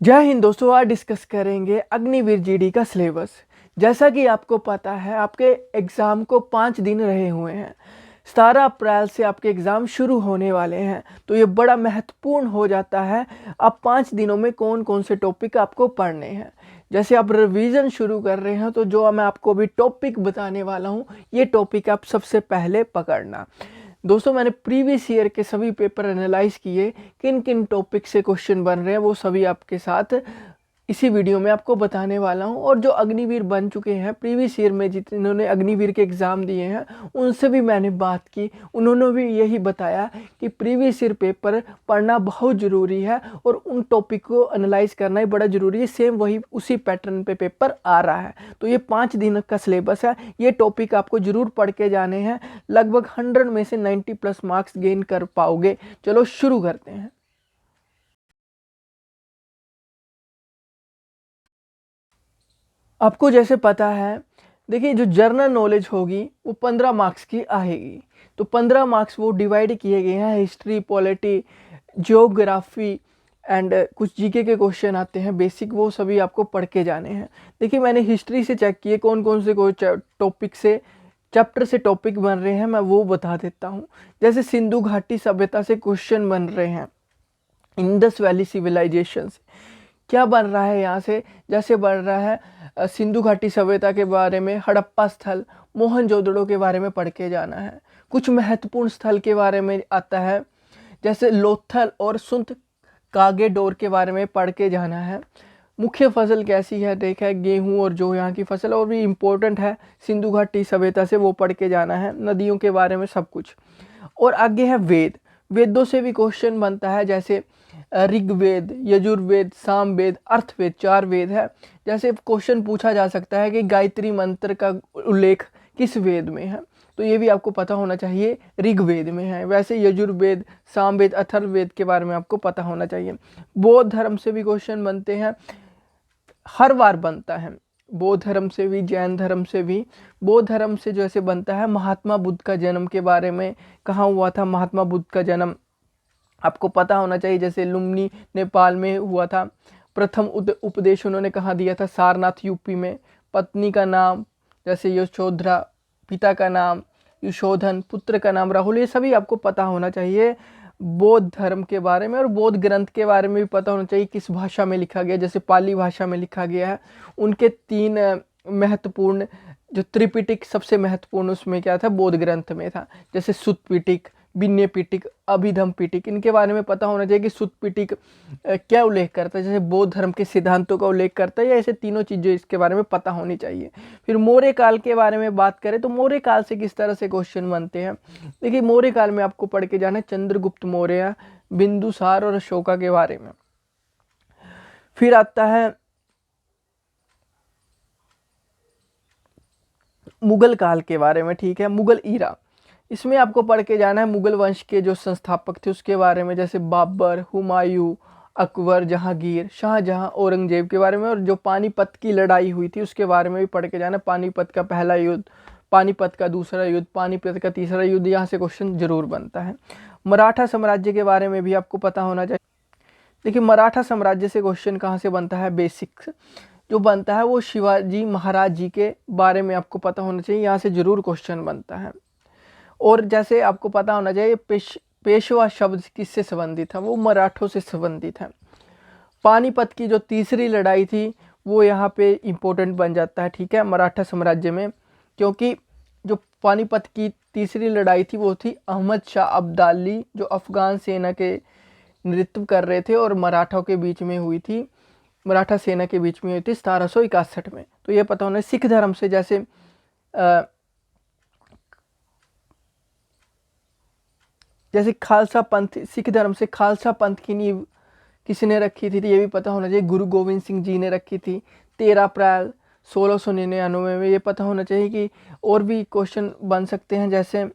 जय हिंद दोस्तों, आज डिस्कस करेंगे अग्निवीर जीडी का सिलेबस। जैसा कि आपको पता है, आपके एग्ज़ाम को 5 दिन रहे हुए हैं। 17 अप्रैल से आपके एग्ज़ाम शुरू होने वाले हैं, तो ये बड़ा महत्वपूर्ण हो जाता है अब 5 दिनों में कौन कौन से टॉपिक आपको पढ़ने हैं। जैसे आप रिवीजन शुरू कर रहे हैं, तो जो मैं आपको अभी टॉपिक बताने वाला हूँ, ये टॉपिक आप सबसे पहले पकड़ना। दोस्तों, मैंने प्रीवियस ईयर के सभी पेपर एनालाइज किए, किन किन टॉपिक से क्वेश्चन बन रहे हैं वो सभी आपके साथ इसी वीडियो में आपको बताने वाला हूं। और जो अग्निवीर बन चुके हैं प्रीवियस ईयर में, जिन्होंने अग्निवीर के एग्ज़ाम दिए हैं, उनसे भी मैंने बात की। उन्होंने भी यही बताया कि प्रीवियस ईयर पेपर पढ़ना बहुत ज़रूरी है और उन टॉपिक को एनालाइज करना ही बड़ा ज़रूरी है। सेम वही उसी पैटर्न पे पेपर आ रहा है। तो ये 5 दिन का सिलेबस है, ये टॉपिक आपको ज़रूर पढ़ के जाने हैं। लगभग 100 में से 90+ मार्क्स गेन कर पाओगे। चलो शुरू करते हैं। आपको जैसे पता है, देखिए, जो जर्नल नॉलेज होगी वो 15 मार्क्स की आएगी। तो 15 मार्क्स वो डिवाइड किए गए हैं हिस्ट्री, पॉलिटी, जियोग्राफी एंड कुछ जीके के क्वेश्चन आते हैं बेसिक, वो सभी आपको पढ़ के जाने हैं। देखिए, मैंने हिस्ट्री से चेक किए कौन कौन से टॉपिक से चैप्टर से टॉपिक बन रहे हैं, मैं वो बता देता हूँ। जैसे सिंधु घाटी सभ्यता से क्वेश्चन बन रहे हैं, इंडस वैली सिविलाइजेशन से क्या बन रहा है यहाँ से। जैसे बन रहा है सिंधु घाटी सभ्यता के बारे में, हड़प्पा स्थल, मोहनजोदड़ो के बारे में पढ़ के जाना है। कुछ महत्वपूर्ण स्थल के बारे में आता है, जैसे लोथल और सुंत कागेडोर के बारे में पढ़ के जाना है। मुख्य फसल कैसी है, देखा है, गेहूं और जो यहाँ की फसल और भी इम्पोर्टेंट है सिंधु घाटी सभ्यता से, वो पढ़ के जाना है। नदियों के बारे में सब कुछ। और आगे है वेद। वेदों से भी क्वेश्चन बनता है, जैसे ऋग्वेद, यजुर्वेद, सामवेद, अर्थवेद, 4 वेद है। जैसे क्वेश्चन पूछा जा सकता है कि गायत्री मंत्र का उल्लेख किस वेद में है, तो ये भी आपको पता होना चाहिए, ऋग्वेद में है। वैसे यजुर्वेद, सामवेद, अथर्ववेद के बारे में आपको पता होना चाहिए। बौद्ध धर्म से भी क्वेश्चन बनते हैं, हर बार बनता है। बौद्ध धर्म से भी, जैन धर्म से भी। बौद्ध धर्म से जैसे बनता है महात्मा बुद्ध का जन्म के बारे में, कहाँ हुआ था महात्मा बुद्ध का जन्म, आपको पता होना चाहिए। जैसे लुम्बिनी नेपाल में हुआ था। प्रथम उपदेश उन्होंने कहाँ दिया था, सारनाथ यूपी में। पत्नी का नाम जैसे यशोधरा, पिता का नाम यशोधन, पुत्र का नाम राहुल, ये सभी आपको पता होना चाहिए बौद्ध धर्म के बारे में। और बौद्ध ग्रंथ के बारे में भी पता होना चाहिए, किस भाषा में लिखा गया। जैसे पाली भाषा में लिखा गया है। उनके 3 महत्वपूर्ण, जो त्रिपिटक सबसे महत्वपूर्ण उसमें क्या था, बौद्ध ग्रंथ में था। जैसे सुत्त पिटक, विनय पिटक, अभिधम पिटक, इनके बारे में पता होना चाहिए कि सुत्त पिटक क्या उल्लेख करता है, जैसे बौद्ध धर्म के सिद्धांतों का उल्लेख करता है, या ऐसे तीनों चीज़ें इसके बारे में पता होनी चाहिए। फिर मौर्य काल के बारे में बात करें तो मौर्य काल से किस तरह से क्वेश्चन बनते हैं। देखिए, मौर्य काल में आपको पढ़ के जाना है चंद्रगुप्त मौर्य, बिंदुसार और अशोका के बारे में। फिर आता है मुगल काल के बारे में, ठीक है, मुगल ईरा। इसमें आपको पढ़ के जाना है मुगल वंश के जो संस्थापक थे उसके बारे में, जैसे बाबर, हुमायूं, अकबर, जहांगीर, शाहजहां, औरंगजेब के बारे में। और जो पानीपत की लड़ाई हुई थी उसके बारे में भी पढ़ के जाना है। पानीपत का पहला युद्ध, पानीपत का दूसरा युद्ध, पानीपत का तीसरा युद्ध, यहाँ से क्वेश्चन जरूर बनता है। मराठा साम्राज्य के बारे में भी आपको पता होना चाहिए। देखिए, मराठा साम्राज्य से क्वेश्चन कहाँ से बनता है, बेसिक्स जो बनता है वो शिवाजी महाराज जी के बारे में आपको पता होना चाहिए, यहाँ से जरूर क्वेश्चन बनता है। और जैसे आपको पता होना चाहिए पेशवा शब्द किससे संबंधित है, वो मराठों से संबंधित है। पानीपत की जो तीसरी लड़ाई थी वो यहाँ पे इम्पोर्टेंट बन जाता है, ठीक है, मराठा साम्राज्य में। क्योंकि जो पानीपत की तीसरी लड़ाई थी वो थी अहमद शाह अब्दाली, जो अफगान सेना के नेतृत्व कर रहे थे और मराठों के बीच में हुई थी, मराठा सेना के बीच में हुई थी 1761 में। तो ये पता होना। सिख धर्म से जैसे खालसा पंथ, सिख धर्म से खालसा पंथ की नींव किसने रखी थी, तो ये भी पता होना चाहिए, गुरु गोविंद सिंह जी ने रखी थी 13 अप्रैल 1699 में। ये पता होना चाहिए कि और भी क्वेश्चन बन सकते हैं, जैसे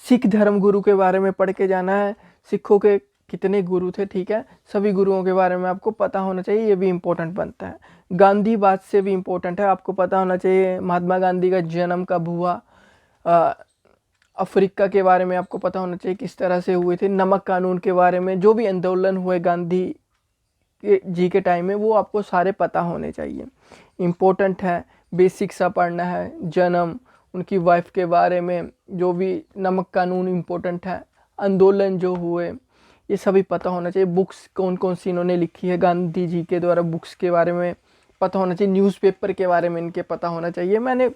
सिख धर्म गुरु के बारे में पढ़ के जाना है, सिखों के कितने गुरु थे, ठीक है, सभी गुरुओं के बारे में आपको पता होना चाहिए, ये भी इम्पोर्टेंट बनता है। गांधीवाद से भी इम्पोर्टेंट है, आपको पता होना चाहिए महात्मा गांधी का जन्म कब हुआ, अफ्रीका के बारे में आपको पता होना चाहिए किस तरह से हुए थे। नमक कानून के बारे में, जो भी आंदोलन हुए गांधी जी के टाइम में, वो आपको सारे पता होने चाहिए। इम्पोर्टेंट है, बेसिक सा पढ़ना है। जन्म, उनकी वाइफ के बारे में, जो भी नमक कानून इम्पोर्टेंट है। आंदोलन जो हुए, ये सभी पता होना चाहिए। बुक्स कौन कौन सी इन्होंने लिखी है गांधी जी के द्वारा, बुक्स के बारे में पता होना चाहिए। न्यूज़पेपर के बारे में इनके पता होना चाहिए।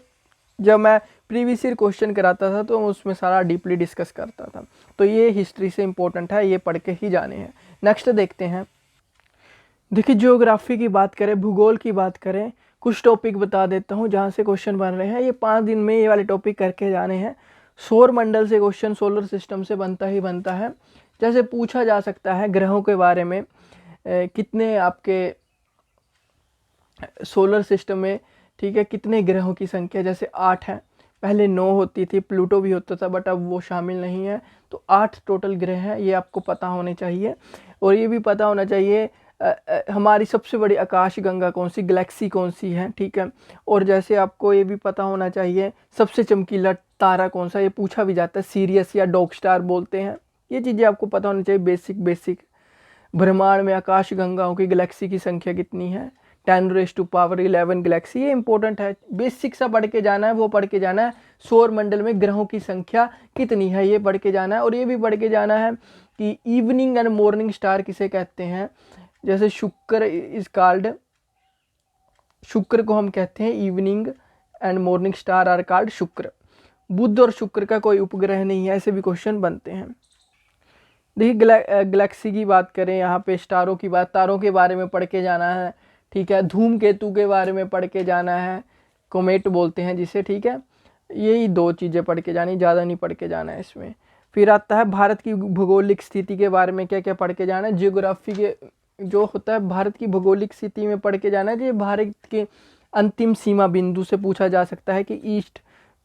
जब मैं प्रीवियस ईयर क्वेश्चन कराता था तो उसमें सारा डीपली डिस्कस करता था। तो ये हिस्ट्री से इम्पोर्टेंट है, ये पढ़ के ही जाने हैं। नेक्स्ट देखते हैं। देखिए ज्योग्राफी की बात करें, भूगोल की बात करें, कुछ टॉपिक बता देता हूँ जहाँ से क्वेश्चन बन रहे हैं। ये 5 दिन में ये वाले टॉपिक करके जाने हैं। सौर मंडल से क्वेश्चन सोलर सिस्टम से बनता ही बनता है। जैसे पूछा जा सकता है ग्रहों के बारे में, कितने आपके सोलर सिस्टम में, ठीक है, कितने ग्रहों की संख्या, जैसे 8 है। पहले 9 होती थी, प्लूटो भी होता था, बट अब वो शामिल नहीं है। तो 8 टोटल ग्रह हैं, ये आपको पता होने चाहिए। और ये भी पता होना चाहिए हमारी सबसे बड़ी आकाशगंगा कौन सी, गैलेक्सी कौन सी है, ठीक है। और जैसे आपको ये भी पता होना चाहिए सबसे चमकीला तारा कौन सा, ये पूछा भी जाता है। सीरियस या डॉग स्टार बोलते हैं। ये चीज़ें आपको पता होनी चाहिए, बेसिक। ब्रह्मांड में आकाशगंगाओं की, गैलेक्सी की संख्या कितनी है, 10⁻11 गैलेक्सी, ये इंपॉर्टेंट है। बेसिक सा पढ़ के जाना है, वो पढ़ के जाना है। सौर मंडल में ग्रहों की संख्या कितनी है, ये पढ़ के जाना है। और ये भी पढ़ के जाना है कि इवनिंग एंड मॉर्निंग स्टार किसे कहते हैं। जैसे शुक्र इज कॉल्ड, शुक्र को हम कहते हैं evening and morning star are called Shukra. Budh और शुक्र का कोई उपग्रह नहीं है, ऐसे भी क्वेश्चन बनते हैं। देखिए गैलेक्सी की बात करें, यहाँ पे स्टारों की बात, तारों के बारे में पढ़ के जाना है, ठीक है। धूमकेतु के बारे में पढ़ के जाना है, कोमेट बोलते हैं जिसे, ठीक है। यही 2 चीज़ें पढ़ के जानी, ज़्यादा नहीं पढ़ के जाना है इसमें। फिर आता है भारत की भौगोलिक स्थिति के बारे में क्या क्या पढ़ के जाना है। जियोग्राफी के जो होता है भारत की भौगोलिक स्थिति में पढ़ के जाना है। ये भारत के अंतिम सीमा बिंदु से पूछा जा सकता है कि ईस्ट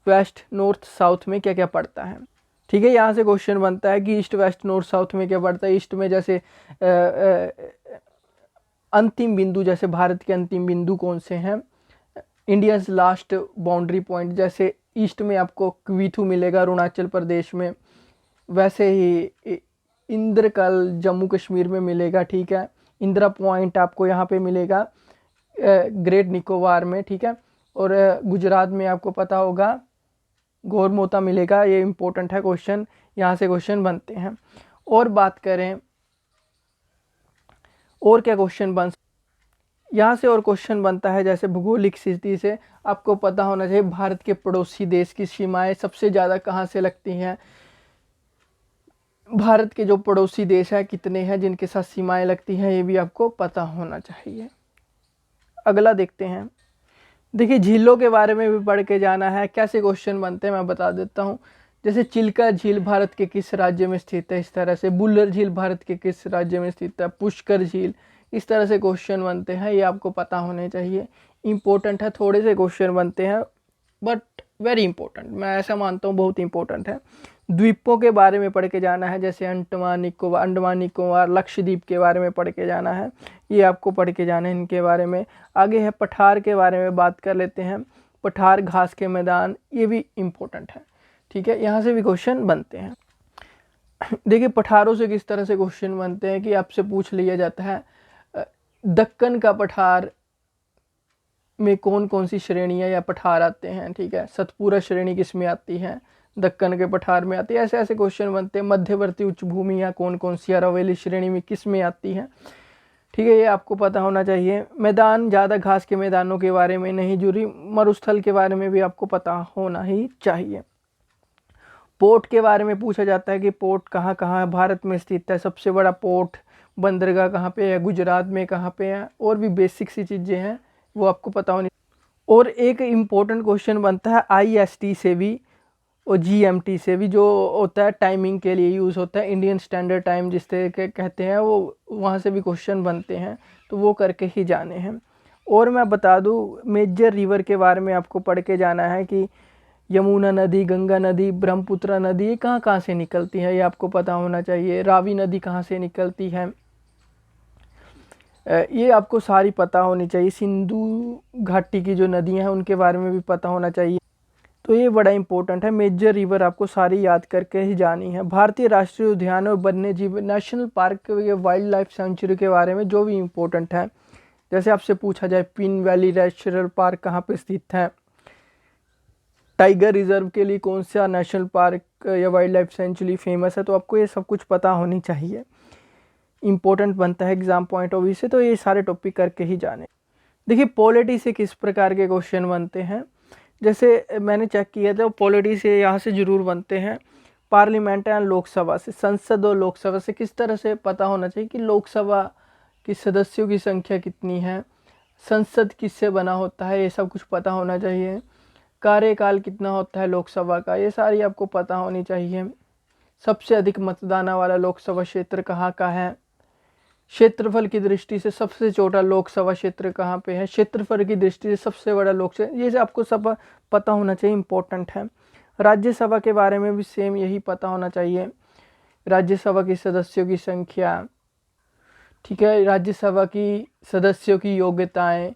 वेस्ट नॉर्थ साउथ में क्या क्या पड़ता है, ठीक है। यहाँ से क्वेश्चन बनता है कि ईस्ट वेस्ट नॉर्थ साउथ में क्या पड़ता है। ईस्ट में जैसे अंतिम बिंदु, जैसे भारत के अंतिम बिंदु कौन से हैं, इंडियाज लास्ट बाउंड्री पॉइंट, जैसे ईस्ट में आपको क्वीथू मिलेगा अरुणाचल प्रदेश में, वैसे ही इंद्रकल जम्मू कश्मीर में मिलेगा, ठीक है। इंदिरा पॉइंट आपको यहाँ पे मिलेगा ग्रेट निकोबार में, ठीक है। और गुजरात में आपको पता होगा गोरमोता मिलेगा। ये इंपॉर्टेंट है क्वेश्चन, यहाँ से क्वेश्चन बनते हैं। और बात करें और क्या क्वेश्चन बन, यहाँ से और क्वेश्चन बनता है जैसे भूगोलिक स्थिति से आपको पता होना चाहिए भारत के पड़ोसी देश की सीमाएं सबसे ज़्यादा कहाँ से लगती हैं। भारत के जो पड़ोसी देश हैं कितने हैं जिनके साथ सीमाएं लगती हैं, ये भी आपको पता होना चाहिए। अगला देखते हैं। देखिए झीलों के बारे में भी पढ़ के जाना है। कैसे क्वेश्चन बनते हैं मैं बता देता हूँ। जैसे चिल्का झील भारत के किस राज्य में स्थित है, इस तरह से। बुल्लर झील भारत के किस राज्य में स्थित है। पुष्कर झील, इस तरह से क्वेश्चन बनते हैं, ये आपको पता होने चाहिए। इम्पोर्टेंट है, थोड़े से क्वेश्चन बनते हैं बट वेरी इंपॉर्टेंट, मैं ऐसा मानता हूँ बहुत इंपॉर्टेंट है। द्वीपों के बारे में पढ़ के जाना है, जैसे अंडमान निकोबार, लक्षद्वीप के बारे में पढ़ के जाना है, ये आपको पढ़ के जाना है इनके बारे में। आगे है पठार के बारे में बात कर लेते हैं। पठार घास के मैदान, ये भी इम्पोर्टेंट है, ठीक है। यहाँ से भी क्वेश्चन बनते हैं। देखिए पठारों से किस तरह से क्वेश्चन बनते हैं कि आपसे पूछ लिया जाता है दक्कन का पठार में कौन कौन सी श्रेणियाँ या पठार आते हैं, ठीक है। सतपुरा श्रेणी किस में आती है, दक्कन के पठार में आती है। ऐसे ऐसे क्वेश्चन बनते हैं। मध्यवर्ती उच्च भूमियाँ कौन कौन सी अरावली श्रेणी में किस में आती हैं, ठीक है, ये आपको पता होना चाहिए। मैदान, ज़्यादा घास के मैदानों के बारे में नहीं जरूरी, मरुस्थल के बारे में भी आपको पता होना ही चाहिए। पोर्ट के बारे में पूछा जाता है कि पोर्ट कहाँ कहाँ भारत में स्थित है, सबसे बड़ा पोर्ट बंदरगाह कहाँ पे है, गुजरात में कहाँ पे है। और भी बेसिक सी चीज़ें हैं वो आपको पता होनी। और एक इम्पोर्टेंट क्वेश्चन बनता है IST से भी और GMT से भी, जो होता है टाइमिंग के लिए यूज़ होता है, इंडियन स्टैंडर्ड टाइम जिससे कहते हैं, वो वहाँ से भी क्वेश्चन बनते हैं, तो वो करके ही जाने हैं। और मैं बता दूँ मेजर रिवर के बारे में आपको पढ़ के जाना है कि यमुना नदी, गंगा नदी, ब्रह्मपुत्र नदी, ये कहाँ कहाँ से निकलती है, ये आपको पता होना चाहिए। रावी नदी कहाँ से निकलती है, ये आपको सारी पता होनी चाहिए। सिंधु घाटी की जो नदियाँ हैं उनके बारे में भी पता होना चाहिए। तो ये बड़ा इंपॉर्टेंट है। मेजर रिवर आपको सारी याद करके ही जानी है। भारतीय राष्ट्रीय उद्यान और वन्य जीव नेशनल पार्क या वाइल्ड लाइफ सेंचुरी के बारे में जो भी इंपॉर्टेंट है, जैसे आपसे पूछा जाए पिन वैली नेशनल पार्क कहाँ पे स्थित है, टाइगर रिजर्व के लिए कौन सा नेशनल पार्क या वाइल्ड लाइफ सेंचुरी फेमस है, तो आपको ये सब कुछ पता होनी चाहिए। इंपॉर्टेंट बनता है एग्जाम पॉइंट ऑफ व्यू से, तो ये सारे टॉपिक करके ही जाने। देखिए पॉलिटी से किस प्रकार के क्वेश्चन बनते हैं, जैसे मैंने चेक किया था पॉलिटी से यहाँ से जरूर बनते हैं। पार्लियामेंट एंड लोकसभा से, संसद और लोकसभा से किस तरह से पता होना चाहिए कि लोकसभा की सदस्यों की संख्या कितनी है, संसद किससे बना होता है, ये सब कुछ पता होना चाहिए। कार्यकाल कितना होता है लोकसभा का, ये सारी आपको पता होनी चाहिए। सबसे अधिक मतदान वाला लोकसभा क्षेत्र कहाँ का है, क्षेत्रफल की दृष्टि से सबसे छोटा लोकसभा क्षेत्र कहाँ पे है, क्षेत्रफल की दृष्टि से सबसे बड़ा लोकसभा, ये आपको सब पता होना चाहिए, इंपॉर्टेंट है। राज्यसभा के बारे में भी सेम यही पता होना चाहिए, राज्यसभा की सदस्यों की संख्या, ठीक है, राज्यसभा की सदस्यों की योग्यताएं,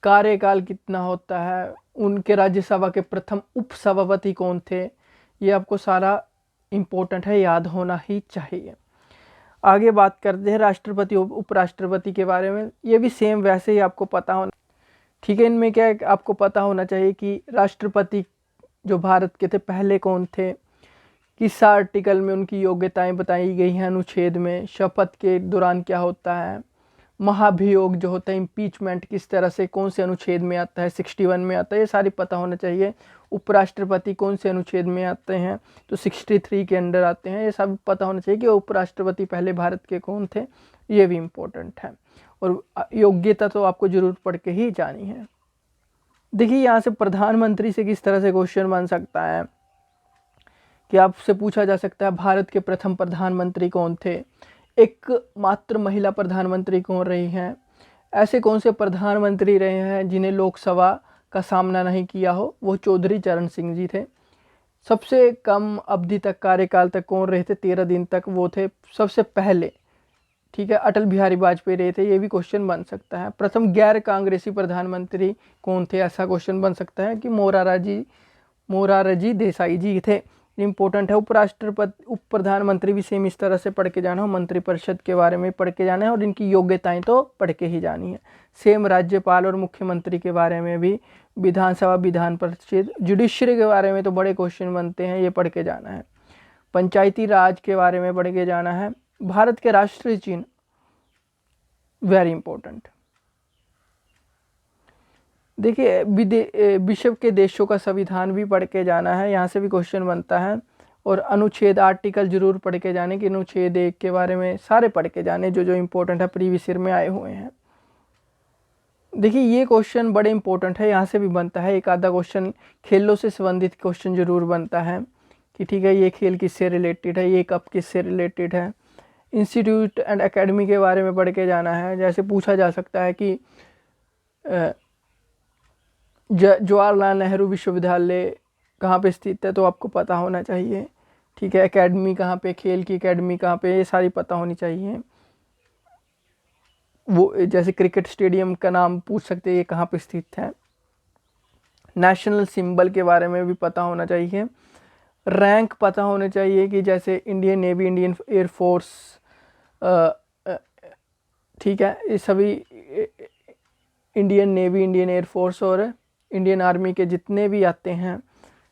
कार्यकाल कितना होता है, उनके राज्यसभा के प्रथम उपसभापति कौन थे, ये आपको सारा इम्पोर्टेंट है, याद होना ही चाहिए। आगे बात करते हैं राष्ट्रपति उपराष्ट्रपति के बारे में, ये भी सेम वैसे ही आपको पता होना, ठीक है। इनमें क्या है, आपको पता होना चाहिए कि राष्ट्रपति जो भारत के थे पहले कौन थे, किस आर्टिकल में उनकी योग्यताएं बताई गई हैं अनुच्छेद में, शपथ के दौरान क्या होता है, महाभियोग जो होता है इम्पीचमेंट किस तरह से कौन से अनुच्छेद में आता है, 61 में आता है, ये सारी पता होना चाहिए। उपराष्ट्रपति कौन से अनुच्छेद में आते हैं, तो 63 के अंडर आते हैं, ये सब पता होना चाहिए कि उपराष्ट्रपति पहले भारत के कौन थे, ये भी इम्पोर्टेंट है। और योग्यता तो आपको जरूर पढ़ के ही जानी है। देखिए यहाँ से प्रधानमंत्री से किस तरह से क्वेश्चन बन सकता है कि आपसे पूछा जा सकता है भारत के प्रथम प्रधानमंत्री कौन थे, एक मात्र महिला प्रधानमंत्री कौन रही हैं, ऐसे कौन से प्रधानमंत्री रहे हैं जिन्हें लोकसभा का सामना नहीं किया हो, वो चौधरी चरण सिंह जी थे। सबसे कम अवधि तक कार्यकाल तक कौन रहे थे, 13 दिन तक, वो थे सबसे पहले, ठीक है, अटल बिहारी वाजपेयी रहे थे, ये भी क्वेश्चन बन सकता है। प्रथम गैर कांग्रेसी प्रधानमंत्री कौन थे, ऐसा क्वेश्चन बन सकता है कि मोरारजी देसाई जी थे, इम्पोर्टेंट है। उपराष्ट्रपति उप प्रधानमंत्री भी सेम इस तरह से पढ़ के जाना हो, मंत्रिपरिषद के बारे में पढ़ के जाना है और इनकी योग्यताएं तो पढ़ के ही जानी है। सेम राज्यपाल और मुख्यमंत्री के बारे में भी, विधानसभा विधान परिषद जुडिशरी के बारे में तो बड़े क्वेश्चन बनते हैं, ये पढ़ के जाना है। पंचायती राज के बारे में पढ़ के जाना है। भारत के राष्ट्रीय चिन्ह वेरी इंपॉर्टेंट। देखिए विश्व के देशों का संविधान भी पढ़ के जाना है, यहाँ से भी क्वेश्चन बनता है। और अनुच्छेद आर्टिकल जरूर पढ़ के जाने कि अनुच्छेद 1 के बारे में सारे पढ़ के जाने जो जो इम्पोर्टेंट है, प्रीवियस ईयर में आए हुए हैं। देखिए ये क्वेश्चन बड़े इंपॉर्टेंट है, यहाँ से भी बनता है। एक आधा क्वेश्चन खेलों से संबंधित क्वेश्चन जरूर बनता है कि ठीक है ये खेल किससे रिलेटेड है, ये कप किससे रिलेटेड है। इंस्टीट्यूट एंड एकेडमी के बारे में पढ़ के जाना है। जैसे पूछा जा सकता है कि जवाहरलाल नेहरू विश्वविद्यालय कहाँ पे स्थित है, तो आपको पता होना चाहिए, ठीक है। एकेडमी कहाँ पे, खेल की एकेडमी कहाँ पे, ये सारी पता होनी चाहिए। वो जैसे क्रिकेट स्टेडियम का नाम पूछ सकते हैं, ये कहाँ पे स्थित है। नेशनल सिंबल के बारे में भी पता होना चाहिए। रैंक पता होने चाहिए कि जैसे इंडियन नेवी, इंडियन एयरफोर्स, ठीक है, ये सभी इंडियन नेवी, इंडियन एयरफोर्स और इंडियन आर्मी के जितने भी आते हैं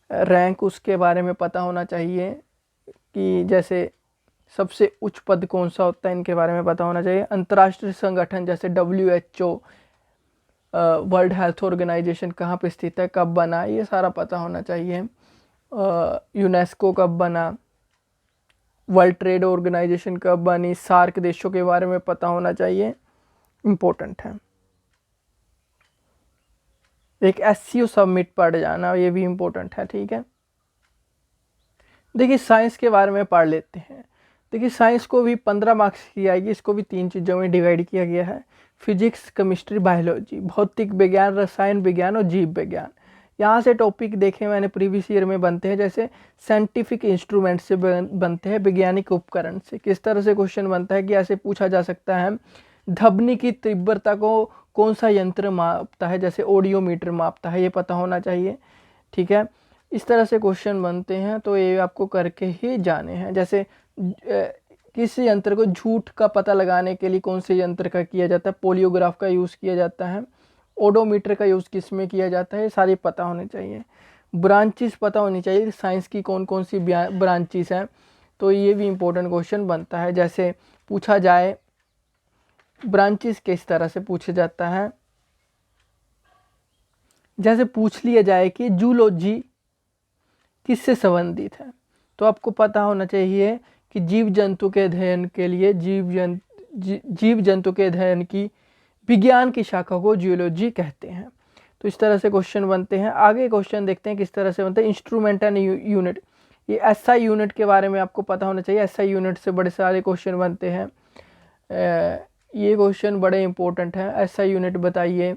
रैंक, उसके बारे में पता होना चाहिए कि जैसे सबसे उच्च पद कौन सा होता है, इनके बारे में पता होना चाहिए। अंतर्राष्ट्रीय संगठन जैसे WHO, वर्ल्ड हेल्थ ऑर्गेनाइजेशन कहाँ पे स्थित है, कब बना, ये सारा पता होना चाहिए। यूनेस्को कब बना, वर्ल्ड ट्रेड ऑर्गेनाइजेशन कब बनी, सार्क देशों के बारे में पता होना चाहिए, इम्पोर्टेंट है। एक SCO सबमिट पढ़ जाना, ये भी इम्पोर्टेंट है, ठीक है। देखिए साइंस के बारे में पढ़ लेते हैं। देखिए साइंस को भी 15 मार्क्स की आएगी, इसको भी 3 चीज़ों में डिवाइड किया गया है। फिजिक्स, केमिस्ट्री, बायोलॉजी, भौतिक विज्ञान, रसायन विज्ञान और जीव विज्ञान। यहाँ से टॉपिक देखे मैंने प्रीवियस ईयर में बनते हैं, जैसे साइंटिफिक इंस्ट्रूमेंट से बनते हैं, वैज्ञानिक उपकरण से। किस तरह से क्वेश्चन बनता है कि ऐसे पूछा जा सकता है, ध्वनि की तीव्रता को कौन सा यंत्र मापता है, जैसे ऑडियोमीटर मापता है, ये पता होना चाहिए, ठीक है। इस तरह से क्वेश्चन बनते हैं, तो ये आपको करके ही जाने हैं। जैसे किसी यंत्र को झूठ का पता लगाने के लिए कौन से यंत्र का किया जाता है, पोलियोग्राफ का यूज़ किया जाता है। ओडोमीटर का यूज़ किस में किया जाता है, ये सारे पता होने चाहिए। ब्रांचेस पता होनी चाहिए, साइंस की कौन कौन सी ब्रांचेस हैं, तो ये भी इम्पोर्टेंट क्वेश्चन बनता है। जैसे पूछा जाए ब्रांचेस किस तरह से पूछा जाता है, जैसे पूछ लिया जाए कि जूलॉजी किससे संबंधित है, तो आपको पता होना चाहिए कि जीव जंतु के अध्ययन के लिए जीव जंतु के अध्ययन की विज्ञान की शाखा को जियोलॉजी कहते हैं। तो इस तरह से क्वेश्चन बनते हैं। आगे क्वेश्चन देखते हैं किस तरह से बनते हैं। इंस्ट्रूमेंट एंड यूनिट, ये एसआई यूनिट के बारे में आपको पता होना चाहिए। एसआई यूनिट से बड़े सारे क्वेश्चन बनते हैं। ये क्वेश्चन बड़े इंपॉर्टेंट हैं। एसआई यूनिट बताइए,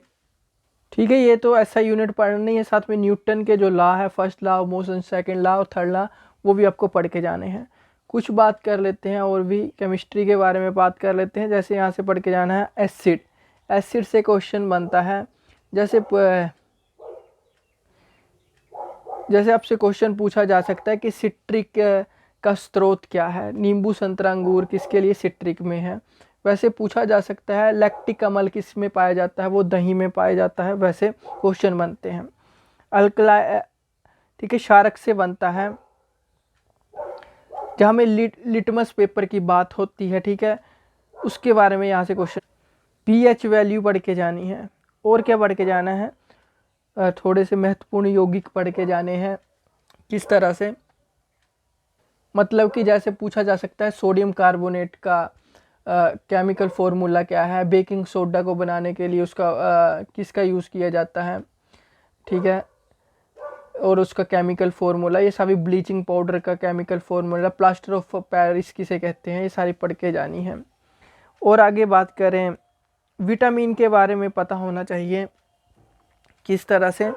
ठीक है। ये तो एसआई यूनिट पढ़नी है, साथ में न्यूटन के जो लॉ है, first law of motion, second law और थर्ड लॉ, वो भी आपको पढ़ के जाने हैं। कुछ बात कर लेते हैं और भी केमिस्ट्री के बारे में बात कर लेते हैं। जैसे यहाँ से पढ़ के जाना है एसिड, एसिड से क्वेश्चन बनता है। जैसे आपसे क्वेश्चन पूछा जा सकता है कि सिट्रिक का स्रोत क्या है, नींबू संतरा अंगूर किसके लिए सिट्रिक में है। वैसे पूछा जा सकता है लैक्टिक अम्ल किस में पाया जाता है, वो दही में पाया जाता है। वैसे क्वेश्चन बनते हैं। अल्कला, ठीक है, क्षारक से बनता है, जहाँ में लिटमस पेपर की बात होती है, ठीक है, उसके बारे में यहाँ से क्वेश्चन। पीएच वैल्यू पढ़ के जानी है। और क्या पढ़ के जाना है, थोड़े से महत्वपूर्ण यौगिक पढ़ के जाने हैं। किस तरह से, मतलब कि जैसे पूछा जा सकता है सोडियम कार्बोनेट का केमिकल फॉर्मूला क्या है, बेकिंग सोडा को बनाने के लिए उसका किसका यूज़ किया जाता है, ठीक है, और उसका केमिकल फॉर्मूला। ये सभी ब्लीचिंग पाउडर का chemical formula, plaster of Paris किसे कहते हैं, ये सारी पढ़ के जानी है। और आगे बात करें, विटामिन के बारे में पता होना चाहिए। किस तरह से,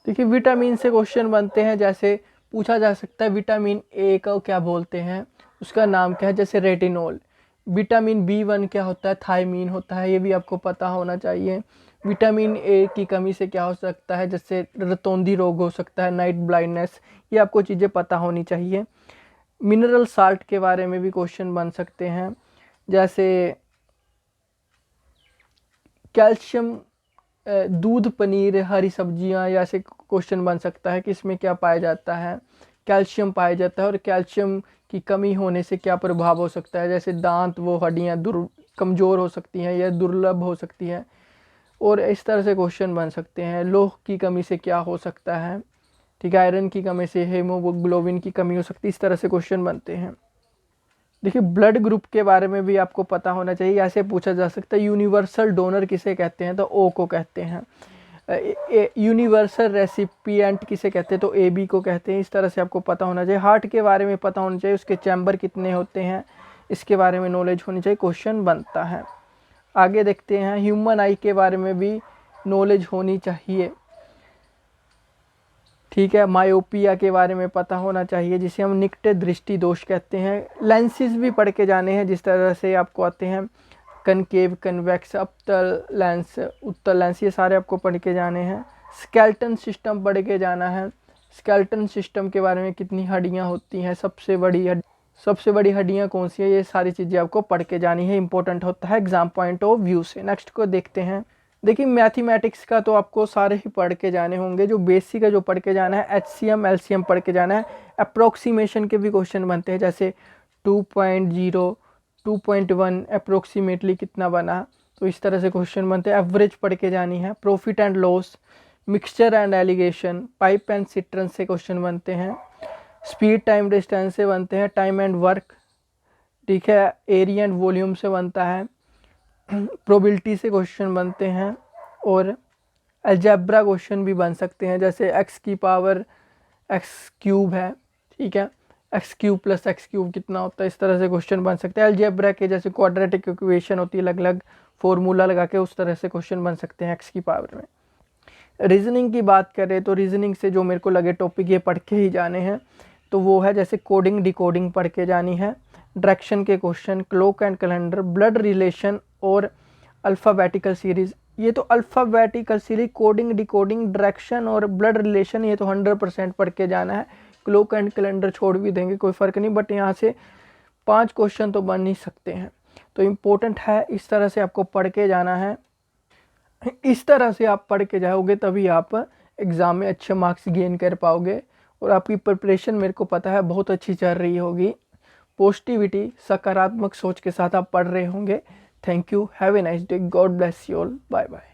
देखिए विटामिन से क्वेश्चन बनते हैं। जैसे पूछा जा सकता है विटामिन ए को क्या बोलते हैं, उसका नाम क्या है, जैसे रेटिनॉल। विटामिन B1 क्या होता है, थायमीन होता है, ये भी आपको पता होना चाहिए। विटामिन ए की कमी से क्या हो सकता है, जैसे रतौंधी रोग हो सकता है, नाइट ब्लाइंडनेस, ये आपको चीज़ें पता होनी चाहिए। मिनरल साल्ट के बारे में भी क्वेश्चन बन सकते हैं। जैसे कैल्शियम, दूध, पनीर, हरी सब्जियां, या ऐसे क्वेश्चन बन सकता है कि इसमें क्या पाया जाता है, कैल्शियम पाया जाता है, और कैल्शियम की कमी होने से क्या प्रभाव हो सकता है, जैसे दांत, वो हड्डियां कमज़ोर हो सकती हैं या दुर्लभ हो सकती हैं। और इस तरह से क्वेश्चन बन सकते हैं। लौह की कमी से क्या हो सकता है, ठीक है, आयरन की कमी से हीमोग्लोबिन की कमी हो सकती है। इस तरह से क्वेश्चन बनते हैं। देखिए ब्लड ग्रुप के बारे में भी आपको पता होना चाहिए। ऐसे पूछा जा सकता है यूनिवर्सल डोनर किसे कहते हैं, तो ओ को कहते हैं। यूनिवर्सल रेसिपिएंट किसे कहते हैं, तो AB को कहते हैं। इस तरह से आपको पता होना चाहिए। हार्ट के बारे में पता होना चाहिए, उसके चैम्बर कितने होते हैं, इसके बारे में नॉलेज होनी चाहिए, क्वेश्चन बनता है। आगे देखते हैं, ह्यूमन आई के बारे में भी नॉलेज होनी चाहिए, ठीक है। मायोपिया के बारे में पता होना चाहिए, जिसे हम निकट दृष्टि दोष कहते हैं। लेंसेज भी पढ़ के जाने हैं, जिस तरह से आपको आते हैं कनकेव, कन्वेक्स, अपतल लेंस, उत्तल लेंस, ये सारे आपको पढ़ के जाने हैं। स्केलेटन सिस्टम पढ़ के जाना है। स्केलेटन सिस्टम के बारे में कितनी हड्डियां होती हैं, सबसे बड़ी हड्डियां कौन सी है, ये सारी चीज़ें आपको पढ़ के जानी है। इंपॉर्टेंट होता है एग्जाम पॉइंट ऑफ व्यू से। नेक्स्ट को देखते हैं। देखिए मैथमेटिक्स का तो आपको सारे ही पढ़ के जाने होंगे। जो बेसिक है, जो पढ़ के जाना है, HCM LCM पढ़ के जाना है। अप्रोक्सीमेशन के भी क्वेश्चन बनते हैं, जैसे 2.0, 2.1 अप्रोक्सीमेटली कितना बना, तो इस तरह से क्वेश्चन बनते हैं। एवरेज पढ़ के जानी है। Profit and loss, mixture and allegation, pipe and सिट्रन से क्वेश्चन बनते हैं। स्पीड, टाइम, डिस्टेंस से बनते हैं। टाइम एंड वर्क, ठीक है। एरिया एंड वॉल्यूम से बनता है। प्रोबेबिलिटी से क्वेश्चन बनते हैं। और अलजेब्रा क्वेश्चन भी बन सकते हैं, जैसे x की पावर x³ है, ठीक है, x³ + x³ कितना होता है, इस तरह से क्वेश्चन बन सकते हैं। अलजेब्रा के जैसे क्वाड्रेटिक इक्वेशन होती है, अलग अलग फॉर्मूला लगा के उस तरह से क्वेश्चन बन सकते हैं x की पावर में। रीजनिंग की बात करें तो रीजनिंग से जो मेरे को लगे टॉपिक ये पढ़ के ही जाने हैं, तो वो है जैसे कोडिंग, डिकोडिंग पढ़ के जानी है। डायरेक्शन के question, clock and calendar, blood relation और अल्फ़ाबेटिकल सीरीज़, ये तो अल्फ़ाबेटिकल सीरी, कोडिंग, डिकोडिंग, डायरेक्शन और ब्लड रिलेशन, ये तो 100% पढ़ के जाना है। क्लोक एंड कैलेंडर छोड़ भी देंगे, कोई फ़र्क नहीं, बट यहाँ से 5 क्वेश्चन तो बन ही सकते हैं। तो इम्पोर्टेंट है, इस तरह से आपको पढ़ के जाना है। इस तरह से आप पढ़ के जाओगे तभी आप एग्ज़ाम में अच्छे मार्क्स गेन कर पाओगे। और आपकी प्रिपरेशन मेरे को पता है बहुत अच्छी चल रही होगी। पॉजिटिविटी, सकारात्मक सोच के साथ आप पढ़ रहे होंगे। Thank you, have a nice day, God bless you all, bye bye.